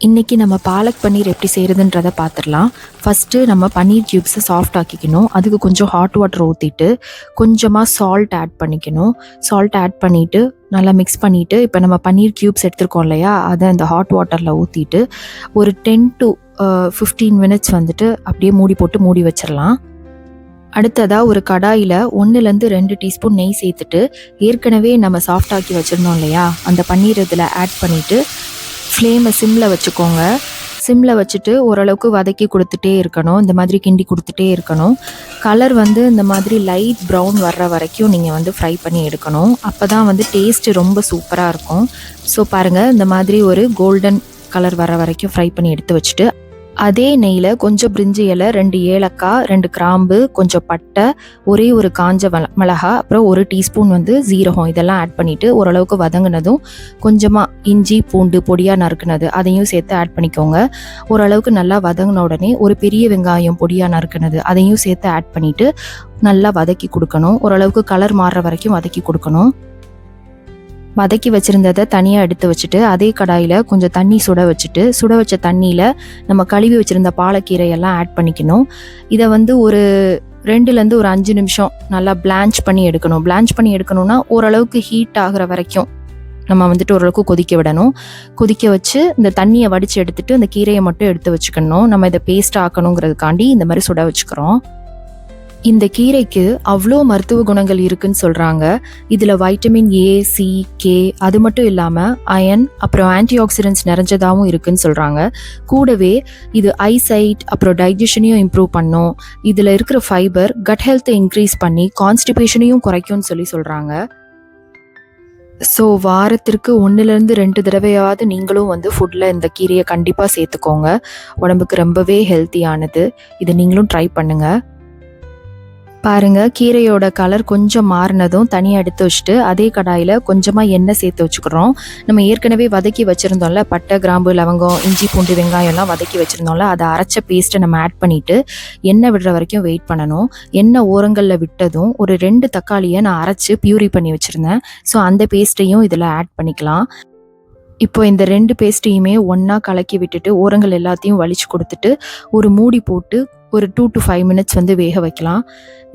இன்றைக்கி நம்ம பாலக் பன்னீர் எப்படி செய்கிறதுன்றதை பார்த்துடலாம். ஃபஸ்ட்டு நம்ம பன்னீர் க்யூப்ஸை சாஃப்ட் ஆக்கிக்கணும். அதுக்கு கொஞ்சம் ஹாட் வாட்டர் ஊற்றிட்டு கொஞ்சமாக சால்ட் ஆட் பண்ணிக்கணும். சால்ட் ஆட் பண்ணிவிட்டு நல்லா மிக்ஸ் பண்ணிவிட்டு இப்போ நம்ம பன்னீர் க்யூப்ஸ் எடுத்துருக்கோம் இல்லையா, அதை அந்த ஹாட் வாட்டரில் ஊற்றிட்டு ஒரு 10 to 15 மினிட்ஸ் வந்துட்டு அப்படியே மூடி போட்டு மூடி வச்சிடலாம். அடுத்ததாக ஒரு கடாயில் 1 to 2 டீஸ்பூன் நெய் சேர்த்துட்டு ஏற்கனவே நம்ம சாஃப்ட் ஆக்கி வச்சுருந்தோம் இல்லையா, அந்த பன்னீர் இதில் ஆட் பண்ணிவிட்டு ஃப்ளேமை சிம்மில் வச்சுக்கோங்க. சிம்மில் வச்சுட்டு ஓரளவுக்கு வதக்கி கொடுத்துட்டே இருக்கணும். இந்த மாதிரி கிண்டி கொடுத்துட்டே இருக்கணும். கலர் வந்து இந்த மாதிரி லைட் ப்ரௌன் வர்ற வரைக்கும் நீங்கள் வந்து ஃப்ரை பண்ணி எடுக்கணும். அப்போ தான் வந்து டேஸ்ட்டு ரொம்ப சூப்பராக இருக்கும். ஸோ பாருங்கள், இந்த மாதிரி ஒரு கோல்டன் கலர் வர வரைக்கும் ஃப்ரை பண்ணி எடுத்து வச்சுட்டு அதே நெய்யில் கொஞ்சம் பிரிஞ்சி இலை, 2 ஏலக்காய், 2 கிராம்பு, கொஞ்சம் பட்டை, ஒரே ஒரு காஞ்ச மிளகா, அப்புறம் 1 டீஸ்பூன் வந்து ஜீரகம் இதெல்லாம் ஆட் பண்ணிவிட்டு ஓரளவுக்கு வதங்கினதும் கொஞ்சமாக இஞ்சி பூண்டு பொடியாக நறுக்குனது அதையும் சேர்த்து ஆட் பண்ணிக்கோங்க. ஓரளவுக்கு நல்லா வதங்கின உடனே ஒரு பெரிய வெங்காயம் பொடியாக நறுக்குனது அதையும் சேர்த்து ஆட் பண்ணிவிட்டு நல்லா வதக்கி கொடுக்கணும். ஓரளவுக்கு கலர் மாறுற வரைக்கும் வதக்கி கொடுக்கணும். வதக்கி வச்சுருந்ததை தனியாக எடுத்து வச்சுட்டு அதே கடாயில் கொஞ்சம் தண்ணி சுட வச்ச தண்ணியில் நம்ம கழுவி வச்சுருந்த பாலக்கீரையெல்லாம் ஆட் பண்ணிக்கணும். இதை வந்து ஒரு 2 to 5 நிமிஷம் நல்லா பிளான்ச் பண்ணி எடுக்கணும். பிளான்ச் பண்ணி எடுக்கணும்னா ஓரளவுக்கு ஹீட் ஆகிற வரைக்கும் நம்ம வந்துட்டு ஓரளவுக்கு கொதிக்க விடணும். கொதிக்க வச்சு இந்த தண்ணியை வடித்து எடுத்துட்டு அந்த கீரையை மட்டும் எடுத்து வச்சுக்கணும். நம்ம இதை பேஸ்ட் ஆக்கணுங்கிறதுக்காண்டி இந்த மாதிரி சுட வச்சுக்கிறோம். இந்த கீரைக்கு அவ்வளோ மருத்துவ குணங்கள் இருக்குன்னு சொல்கிறாங்க. இதில் வைட்டமின் ஏ, சி, கே, அது மட்டும் இல்லாமல் அயன், அப்புறம் ஆன்டி ஆக்சிடென்ட்ஸ் நிறைஞ்சதாகவும் இருக்குன்னு சொல்கிறாங்க. கூடவே இது ஐசைட் அப்புறம் டைஜஷனையும் இம்ப்ரூவ் பண்ணும். இதில் இருக்கிற ஃபைபர் கட் ஹெல்த்தை இன்க்ரீஸ் பண்ணி கான்ஸ்டிபேஷனையும் குறைக்கும்னு சொல்கிறாங்க. ஸோ வாரத்திற்கு 1 to 2 தடவையாவது நீங்களும் வந்து ஃபுட்டில் இந்த கீரையை கண்டிப்பாக சேர்த்துக்கோங்க. உடம்புக்கு ரொம்பவே ஹெல்த்தியானது. இதை நீங்களும் ட்ரை பண்ணுங்கள். பாருங்கள், கீரையோட கலர் கொஞ்சம் மாறினதும் தனியாக எடுத்து வச்சுட்டு அதே கடாயில் கொஞ்சமாக எண்ணெய் சேர்த்து வச்சுக்கிறோம். நம்ம ஏற்கனவே வதக்கி வச்சுருந்தோம்ல, பட்டை, கிராம்பு, லவங்கம், இஞ்சி பூண்டு வெங்காயம்லாம் வதக்கி வச்சுருந்தோம்ல, அதை அரைச்ச பேஸ்ட்டை நம்ம ஆட் பண்ணிவிட்டு எண்ணெய் விடுற வரைக்கும் வெயிட் பண்ணணும். எண்ணெய் ஓரங்களில் விட்டதும் ஒரு 2 தக்காளியை நான் அரைச்சி பியூரி பண்ணி வச்சுருந்தேன். ஸோ அந்த பேஸ்ட்டையும் இதில் ஆட் பண்ணிக்கலாம். இப்போ இந்த 2 பேஸ்ட்டையுமே ஒன்றா கலக்கி விட்டுட்டு ஓரங்கள் எல்லாத்தையும் வலிச்சு கொடுத்துட்டு ஒரு மூடி போட்டு ஒரு 2 to 5 மினிட்ஸ் வந்து வேக வைக்கலாம்.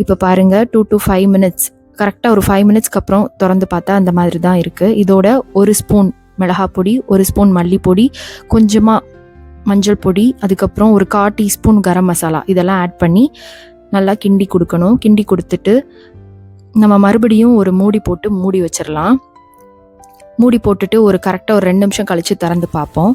இப்போ பாருங்கள், 2 to 5 மினிட்ஸ் கரெக்டாக ஒரு 5 மினிட்ஸ்க்கு அப்புறம் திறந்து பார்த்தா அந்த மாதிரி தான் இருக்குது. இதோட 1 ஸ்பூன் மிளகாய் பொடி, 1 ஸ்பூன் மல்லிப்பொடி, கொஞ்சமாக மஞ்சள் பொடி, அதுக்கப்புறம் ஒரு 1/4 டீஸ்பூன் கரம் மசாலா இதெல்லாம் ஆட் பண்ணி நல்லா கிண்டி கொடுக்கணும். கிண்டி கொடுத்துட்டு நம்ம மறுபடியும் ஒரு மூடி போட்டு மூடி வச்சிடலாம். மூடி போட்டுட்டு ஒரு கரெக்டாக ஒரு 2 நிமிஷம் கழித்து திறந்து பார்ப்போம்.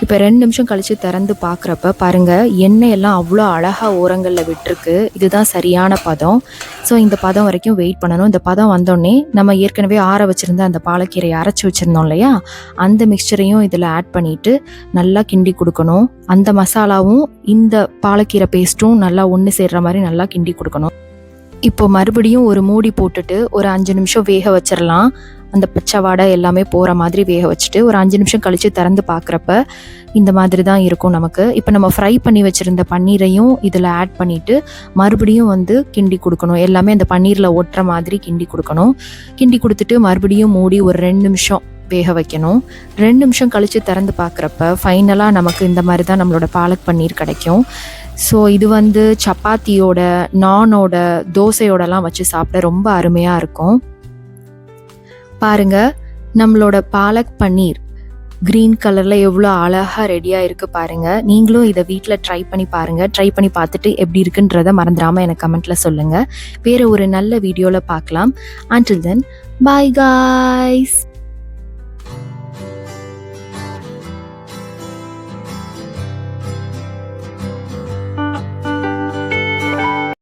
இப்போ 2 நிமிஷம் கழித்து திறந்து பார்க்குறப்ப பாருங்கள், எண்ணெய் எல்லாம் அவ்வளோ அழகாக ஓரங்களில் விட்டுருக்கு. இதுதான் சரியான பதம். ஸோ இந்த பதம் வரைக்கும் வெயிட் பண்ணணும். இந்த பதம் வந்தோடனே நம்ம ஏற்கனவே ஆற வச்சுருந்த அந்த பாலக்கீரையை அரைச்சி வச்சுருந்தோம் இல்லையா, அந்த மிக்சரையும் இதில் ஆட் பண்ணிவிட்டு நல்லா கிண்டி கொடுக்கணும். அந்த மசாலாவும் இந்த பாலக்கீரை பேஸ்ட்டும் நல்லா ஒன்று சேர்கிற மாதிரி நல்லா கிண்டி கொடுக்கணும். இப்போ மறுபடியும் ஒரு மூடி போட்டுட்டு ஒரு 5 நிமிஷம் வேக வச்சிடலாம். அந்த பச்சை வாடை எல்லாமே போகிற மாதிரி வேக வச்சுட்டு ஒரு 5 நிமிஷம் கழித்து திறந்து பார்க்குறப்ப இந்த மாதிரி தான் இருக்கும் நமக்கு. இப்போ நம்ம ஃப்ரை பண்ணி வச்சுருந்த பன்னீரையும் இதில் ஆட் பண்ணிவிட்டு மறுபடியும் வந்து கிண்டி கொடுக்கணும். எல்லாமே அந்த பன்னீரில் ஒட்டுற மாதிரி கிண்டி கொடுக்கணும். கிண்டி கொடுத்துட்டு மறுபடியும் மூடி ஒரு 2 நிமிஷம் வேக வைக்கணும். 2 நிமிஷம் கழித்து திறந்து பார்க்குறப்ப ஃபைனலாக நமக்கு இந்த மாதிரி தான் நம்மளோட பாலக் பன்னீர் கிடைக்கும். ஸோ இது வந்து சப்பாத்தியோட, நானோட, தோசையோடலாம் வச்சு சாப்பிட ரொம்ப அருமையாக இருக்கும். பாருங்கள், நம்மளோட பாலக் பன்னீர் க்ரீன் கலரில் எவ்வளோ அழகாக ரெடியாக இருக்குது பாருங்கள். நீங்களும் இதை வீட்டில் ட்ரை பண்ணி பாருங்கள். ட்ரை பண்ணி பார்த்துட்டு எப்படி இருக்குன்றதை மறந்துடாமல் எனக்கு கமெண்ட்டில் சொல்லுங்கள். வேறு ஒரு நல்ல வீடியோவில் பார்க்கலாம். Until then, bye guys.